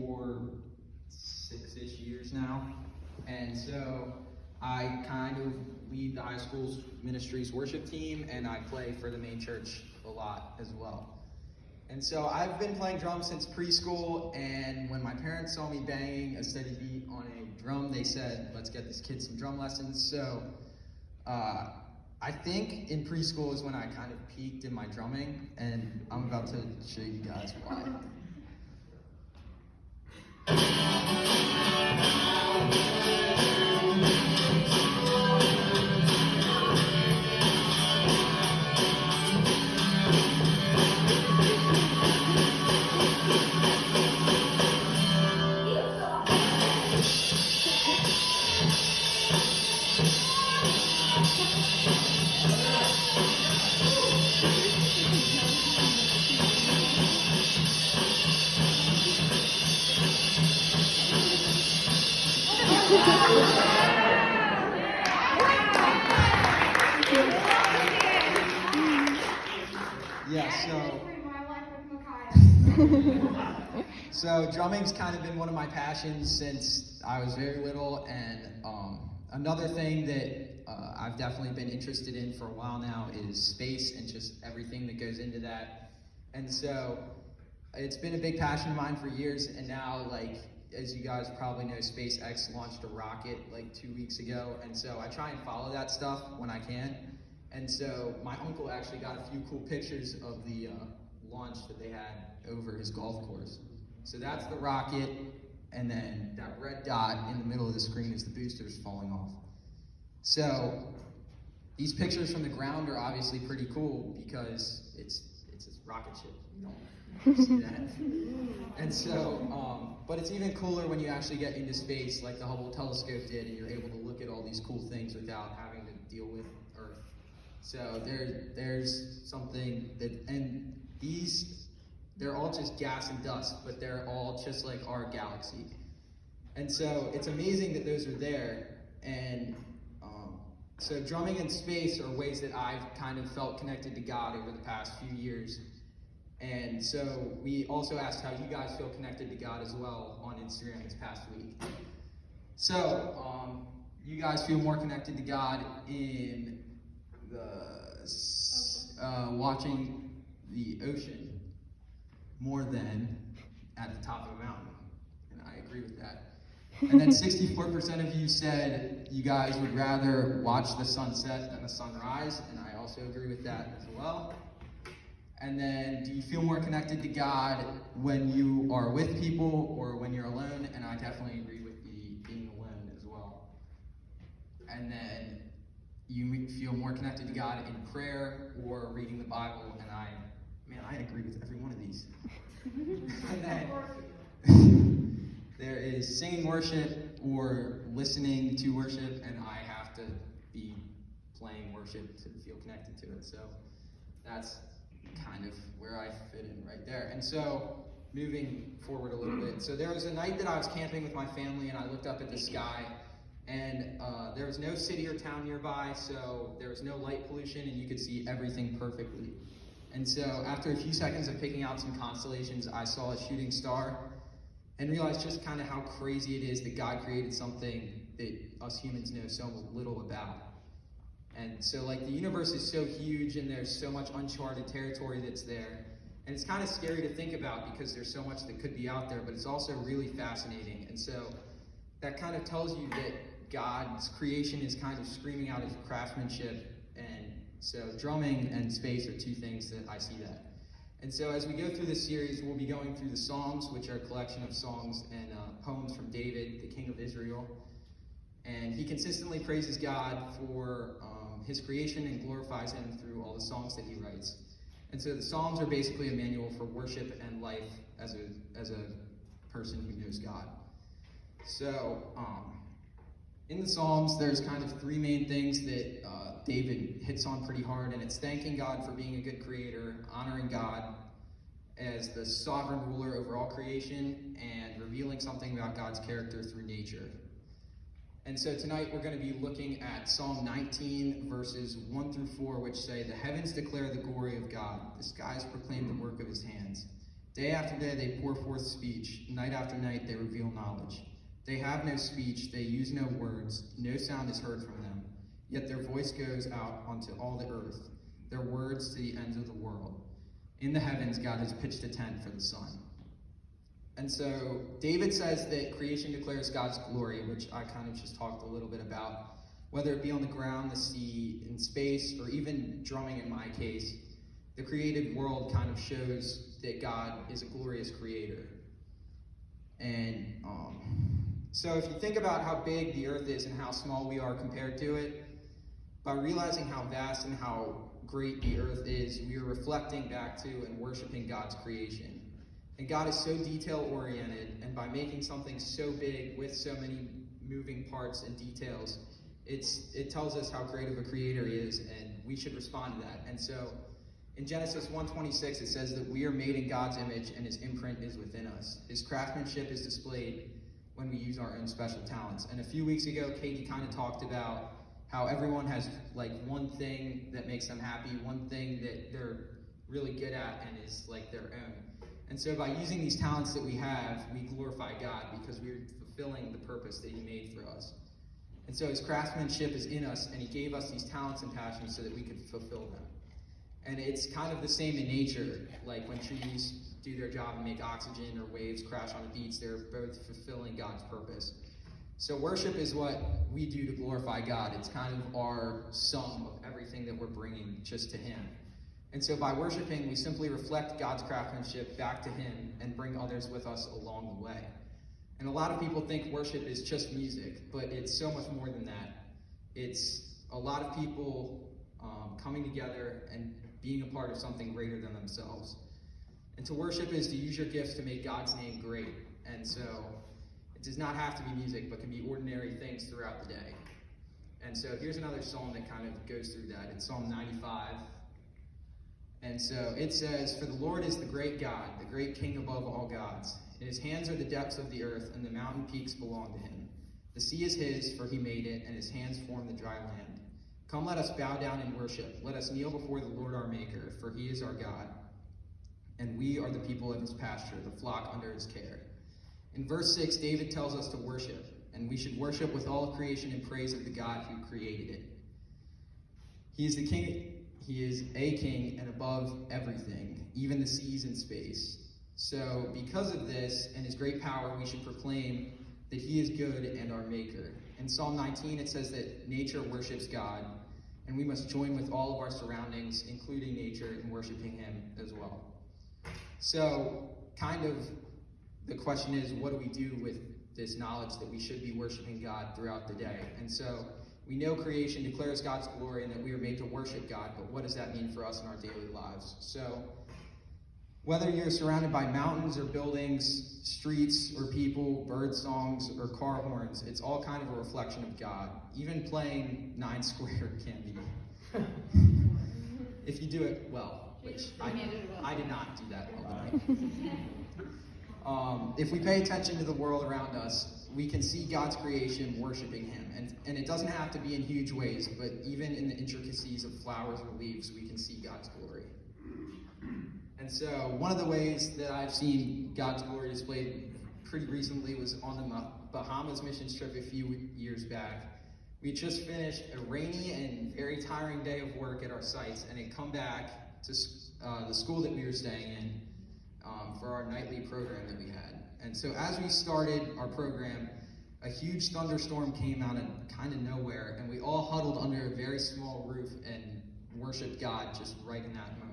for 6-ish years now. And so I kind of lead the high school's ministries worship team, and I play for the main church a lot as well. And so I've been playing drums since preschool, and when my parents saw me banging a steady beat on a drum, they said, let's get this kid some drum lessons. So I think in preschool is when I kind of peaked in my drumming, and I'm about to show you guys why. So drumming's kind of been one of my passions since I was very little, and another thing that I've definitely been interested in for a while now is space and just everything that goes into that. And so it's been a big passion of mine for years, and now, like, as you guys probably know, SpaceX launched a rocket like 2 weeks ago, and so I try and follow that stuff when I can. And so my uncle actually got a few cool pictures of the launch that they had over his golf course. So that's the rocket, and then that red dot in the middle of the screen is the boosters falling off. So these pictures from the ground are obviously pretty cool because it's a rocket ship. You don't see that. And so, but it's even cooler when you actually get into space, like the Hubble telescope did, and you're able to look at all these cool things without having to deal with Earth. So there's something that, and they're all just gas and dust, but they're all just like our galaxy. And so it's amazing that those are there. And so drumming and space are ways that I've kind of felt connected to God over the past few years. And so we also asked how you guys feel connected to God as well on Instagram this past week. So you guys feel more connected to God in watching the ocean more than at the top of a mountain, and I agree with that. And then 64% of you said you guys would rather watch the sunset than the sunrise, and I also agree with that as well. And then, do you feel more connected to God when you are with people or when you're alone? And I definitely agree with the being alone as well. And then, you feel more connected to God in prayer or reading the Bible, and I agree with every one of these. And then there is singing worship or listening to worship, and I have to be playing worship to feel connected to it. So that's kind of where I fit in right there. And so moving forward a little bit. So there was a night that I was camping with my family, and I looked up at the sky, and there was no city or town nearby, so there was no light pollution, and you could see everything perfectly. And so after a few seconds of picking out some constellations, I saw a shooting star and realized just kind of how crazy it is that God created something that us humans know so little about. And so, like, the universe is so huge, and there's so much uncharted territory that's there. And it's kind of scary to think about because there's so much that could be out there, but it's also really fascinating. And so that kind of tells you that God's creation is kind of screaming out his craftsmanship. And so drumming and space are two things that I see that. And so as we go through this series, we'll be going through the Psalms, which are a collection of songs and poems from David, the king of Israel. And he consistently praises God for his creation and glorifies him through all the songs that he writes. And so the Psalms are basically a manual for worship and life as a person who knows God. So in the Psalms, there's kind of three main things that David hits on pretty hard, and it's thanking God for being a good creator, honoring God as the sovereign ruler over all creation, and revealing something about God's character through nature. And so tonight we're going to be looking at Psalm 19, verses 1 through 4, which say, "The heavens declare the glory of God. The skies proclaim the work of his hands. Day after day they pour forth speech. Night after night they reveal knowledge. They have no speech, they use no words. No sound is heard from them. Yet their voice goes out onto all the earth, their words to the ends of the world. In the heavens, God has pitched a tent for the sun. And so David says that creation declares God's glory, which I kind of just talked a little bit about. Whether it be on the ground, the sea, in space, or even drumming in my case, the created world kind of shows that God is a glorious creator. And so if you think about how big the earth is and how small we are compared to it, by realizing how vast and how great the earth is, we are reflecting back to and worshiping God's creation. And God is so detail-oriented, and by making something so big with so many moving parts and details, it tells us how great of a creator he is, and we should respond to that. And so in Genesis 1:26, it says that we are made in God's image, and his imprint is within us. His craftsmanship is displayed when we use our own special talents. And a few weeks ago, Katie kind of talked about how everyone has like one thing that makes them happy, one thing that they're really good at and is like their own. And so by using these talents that we have, we glorify God because we're fulfilling the purpose that he made for us. And so his craftsmanship is in us, and he gave us these talents and passions so that we could fulfill them. And it's kind of the same in nature, like when trees do their job and make oxygen, or waves crash on a beach, they're both fulfilling God's purpose. So worship is what we do to glorify God. It's kind of our sum of everything that we're bringing just to him. And so by worshiping, we simply reflect God's craftsmanship back to him and bring others with us along the way. And a lot of people think worship is just music, but it's so much more than that. It's a lot of people coming together and being a part of something greater than themselves. And to worship is to use your gifts to make God's name great. And so it does not have to be music, but can be ordinary things throughout the day. And so here's another psalm that kind of goes through that. It's Psalm 95. And so it says, "For the Lord is the great God, the great King above all gods. In his hands are the depths of the earth, and the mountain peaks belong to him. The sea is his, for he made it, and his hands formed the dry land. Come, let us bow down and worship. Let us kneel before the Lord our Maker, for he is our God. And we are the people of his pasture, the flock under his care." In verse 6, David tells us to worship, and we should worship with all of creation in praise of the God who created it. He is the king, he is a king and above everything, even the seas and space. So because of this and his great power, we should proclaim that he is good and our maker. In Psalm 19, it says that nature worships God, and we must join with all of our surroundings, including nature, in worshiping him as well. So kind of the question is, what do we do with this knowledge that we should be worshiping God throughout the day? And so we know creation declares God's glory and that we are made to worship God, but what does that mean for us in our daily lives? So whether you're surrounded by mountains or buildings, streets or people, bird songs or car horns, it's all kind of a reflection of God. Even playing 9 Square can be. If you do it well, which I did not do that well tonight. If we pay attention to the world around us, we can see God's creation worshiping him. And it doesn't have to be in huge ways, but even in the intricacies of flowers or leaves, we can see God's glory. And so one of the ways that I've seen God's glory displayed pretty recently was on the Bahamas missions trip a few years back. We had just finished a rainy and very tiring day of work at our sites and had come back to the school that we were staying in for our nightly program that we had. And so as we started our program, a huge thunderstorm came out of kind of nowhere, and we all huddled under a very small roof and worshiped God just right in that moment.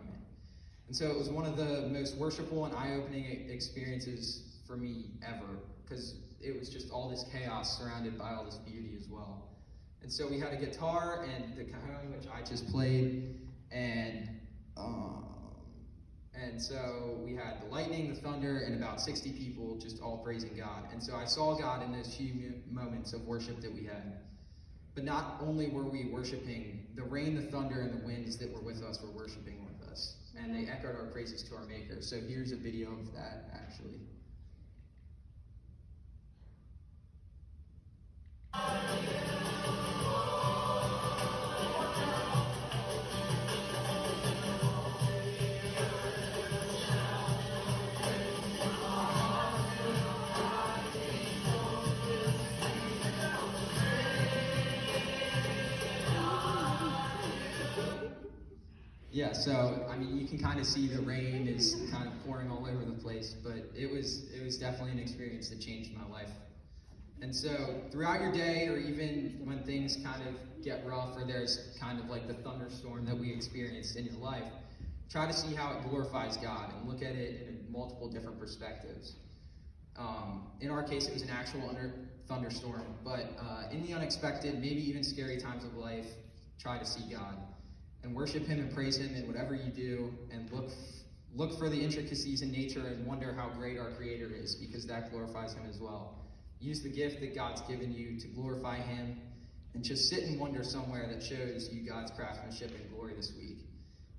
And so it was one of the most worshipful and eye-opening experiences for me ever, because it was just all this chaos surrounded by all this beauty as well. And so we had a guitar and the cajon, which I just played, and so we had the lightning, the thunder, and about 60 people just all praising God. And so I saw God in those few moments of worship that we had. But not only were we worshiping, the rain, the thunder, and the winds that were with us were worshiping with us. And they echoed our praises to our Maker. So here's a video of that, actually. Yeah, so I mean, you can kind of see the rain is kind of pouring all over the place, but it was definitely an experience that changed my life. And so throughout your day, or even when things kind of get rough, or there's kind of like the thunderstorm that we experienced in your life, try to see how it glorifies God and look at it in multiple different perspectives. In our case, it was an actual thunderstorm, but in the unexpected, maybe even scary times of life, try to see God and worship Him and praise Him in whatever you do, and look for the intricacies in nature and wonder how great our Creator is, because that glorifies Him as well. Use the gift that God's given you to glorify Him, and just sit and wonder somewhere that shows you God's craftsmanship and glory this week.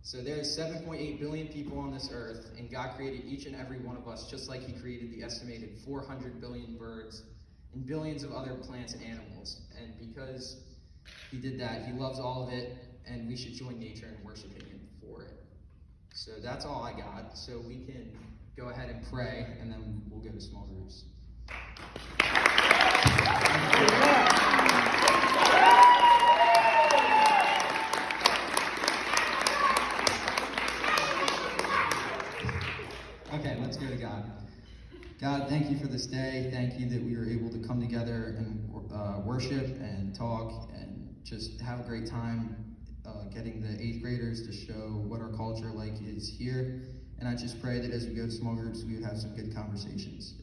So there's 7.8 billion people on this earth, and God created each and every one of us just like He created the estimated 400 billion birds and billions of other plants and animals. And because He did that, He loves all of it, and we should join nature in worshiping Him for it. So that's all I got. So we can go ahead and pray, and then we'll go to small groups. Okay, let's go to God. God, thank you for this day. Thank you that we were able to come together and worship and talk and just have a great time getting the 8th graders to show what our culture is here. And I just pray that as we go to small groups, we would have some good conversations.